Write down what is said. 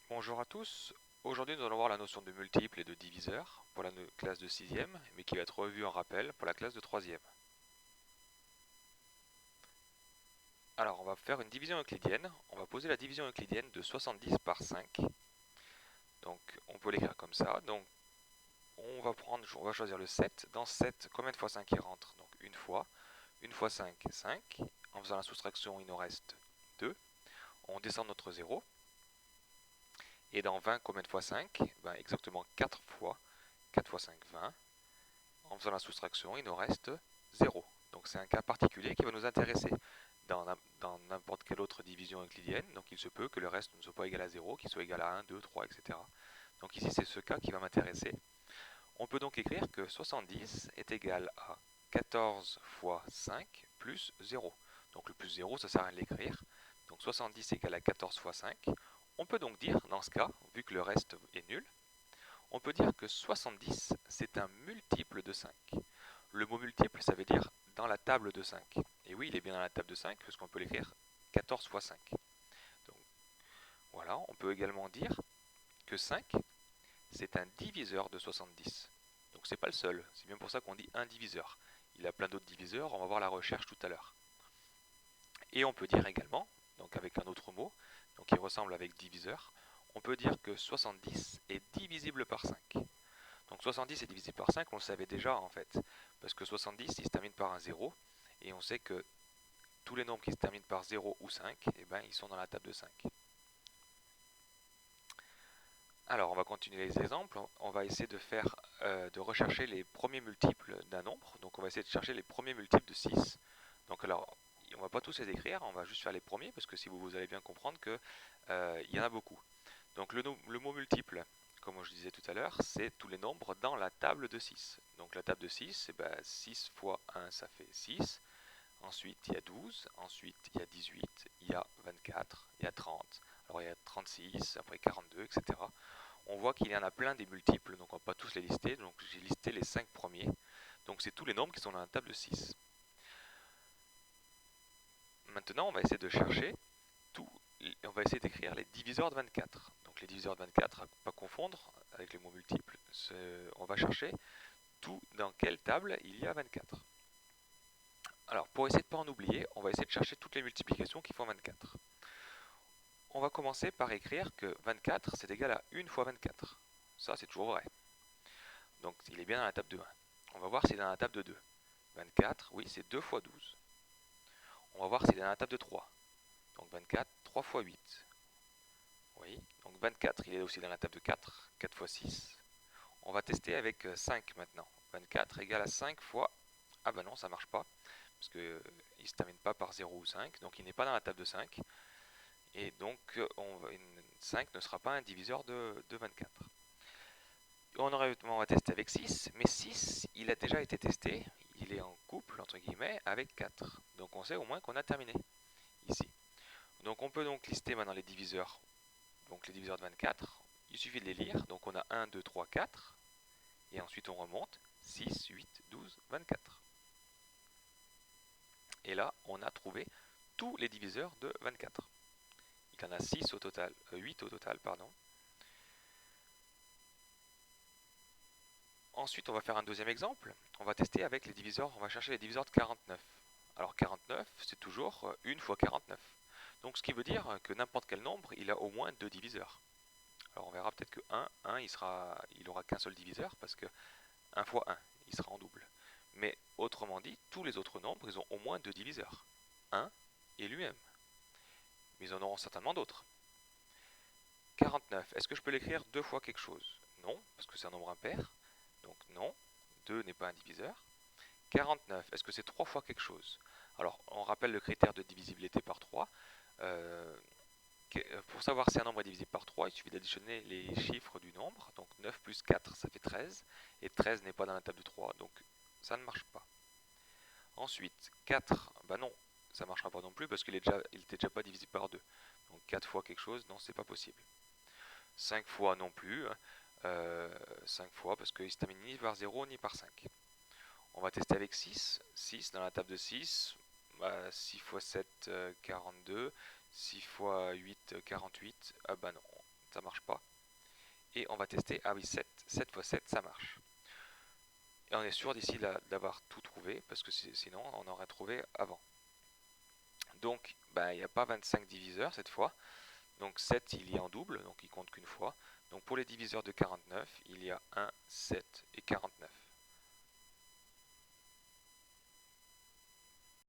Bonjour à tous, aujourd'hui nous allons voir la notion de multiple et de diviseur pour la classe de 6e, mais qui va être revue en rappel pour la classe de 3e. Alors on va faire une division euclidienne, on va poser la division euclidienne de 70 par 5. Donc on peut l'écrire comme ça, donc on va choisir le 7, dans 7 combien de fois 5 il rentre? Donc une fois 5, 5, en faisant la soustraction il nous reste 2, on descend notre 0, et dans 20 combien de fois 5? Ben, exactement 4 fois 5, 20. En faisant la soustraction, il nous reste 0. Donc c'est un cas particulier qui va nous intéresser. Dans n'importe quelle autre division euclidienne, donc il se peut que le reste ne soit pas égal à 0, qu'il soit égal à 1, 2, 3, etc. Donc ici c'est ce cas qui va m'intéresser. On peut donc écrire que 70 est égal à 14 fois 5 plus 0. Donc le plus 0, ça sert à rien de l'écrire. Donc 70 est égal à 14 fois 5. On peut donc dire, dans ce cas, vu que le reste est nul, on peut dire que 70, c'est un multiple de 5. Le mot multiple, ça veut dire dans la table de 5. Et oui, il est bien dans la table de 5, puisqu'on peut l'écrire 14 fois 5. Donc, voilà, on peut également dire que 5, c'est un diviseur de 70. Donc c'est pas le seul, c'est bien pour ça qu'on dit un diviseur. Il y a plein d'autres diviseurs, on va voir la recherche tout à l'heure. Et on peut dire également, donc avec un autre mot, donc qui ressemble avec diviseur, on peut dire que 70 est divisible par 5. Donc 70 est divisible par 5, on le savait déjà en fait, parce que 70 il se termine par un 0, et on sait que tous les nombres qui se terminent par 0 ou 5, eh ben, ils sont dans la table de 5. Alors on va continuer les exemples, on va essayer de rechercher les premiers multiples d'un nombre, donc on va essayer de chercher les premiers multiples de 6. Donc alors, on va pas tous les écrire, on va juste faire les premiers, parce que si vous allez bien comprendre que il y en a beaucoup. Donc le mot multiple, comme je disais tout à l'heure, c'est tous les nombres dans la table de 6. Donc la table de 6, 6 fois 1, ça fait 6. Ensuite, il y a 12. Ensuite, il y a 18. Il y a 24. Il y a 30. Alors, il y a 36, après 42, etc. On voit qu'il y en a plein des multiples, donc on ne va pas tous les lister. Donc, j'ai listé les 5 premiers. Donc, c'est tous les nombres qui sont dans la table de 6. Maintenant, on va essayer de chercher on va essayer d'écrire les diviseurs de 24. Donc les diviseurs de 24, à ne pas confondre avec les mots multiples, on va chercher tout dans quelle table il y a 24. Alors pour essayer de ne pas en oublier, on va essayer de chercher toutes les multiplications qui font 24. On va commencer par écrire que 24 c'est égal à 1 fois 24. Ça c'est toujours vrai. Donc il est bien dans la table de 1. On va voir s'il est dans la table de 2. 24, oui c'est 2 fois 12. On va voir s'il est dans la table de 3. Donc 24, 3 fois 8. Oui, donc 24, il est aussi dans la table de 4, 4 fois 6. On va tester avec 5 maintenant. 24 égale à 5 fois... Ah ben non, ça marche pas, parce qu'il ne se termine pas par 0 ou 5, donc il n'est pas dans la table de 5. Et donc 5 ne sera pas un diviseur de 24. On va tester avec 6, mais 6, il a déjà été testé, il est en couple, entre guillemets, avec 4. Donc on sait au moins qu'on a terminé, ici. Donc on peut donc lister maintenant les diviseurs, donc les diviseurs de 24. Il suffit de les lire, donc on a 1, 2, 3, 4, et ensuite on remonte, 6, 8, 12, 24. Et là, on a trouvé tous les diviseurs de 24. Il y en a 6 au total, 8 au total, pardon. Ensuite, on va faire un deuxième exemple. On va tester avec les diviseurs, on va chercher les diviseurs de 49. Alors 49, c'est toujours 1 fois 49. Donc ce qui veut dire que n'importe quel nombre, il a au moins 2 diviseurs. Alors on verra peut-être que 1 il n'aura qu'un seul diviseur, parce que 1 fois 1, il sera en double. Mais autrement dit, tous les autres nombres, ils ont au moins 2 diviseurs. 1 et lui-même. Mais ils en auront certainement d'autres. 49, est-ce que je peux l'écrire 2 fois quelque chose? Non, parce que c'est un nombre impair. Donc non, 2 n'est pas un diviseur. 49, est-ce que c'est 3 fois quelque chose? Alors, on rappelle le critère de divisibilité par 3. Pour savoir si un nombre est divisible par 3, il suffit d'additionner les chiffres du nombre. Donc 9 plus 4, ça fait 13. Et 13 n'est pas dans la table de 3, donc ça ne marche pas. Ensuite, 4, bah non, ça ne marchera pas non plus parce qu'il n'était déjà pas divisible par 2. Donc 4 fois quelque chose, non, c'est pas possible. 5 fois non plus. 5 fois parce qu'il ne se termine ni par 0 ni par 5. On va tester avec 6. 6 dans la table de 6. 6 fois 7, 42. 6 fois 8, 48. Ah bah non. ça marche pas. Et on va tester, ah oui, 7 fois 7, ça marche. Et on est sûr d'ici d'avoir tout trouvé, parce que sinon on aurait trouvé avant. Donc, il n'y a pas 25 diviseurs cette fois. Donc 7, il y est en double, donc il compte qu'une fois. Donc pour les diviseurs de 49, il y a 1, 7 et 49.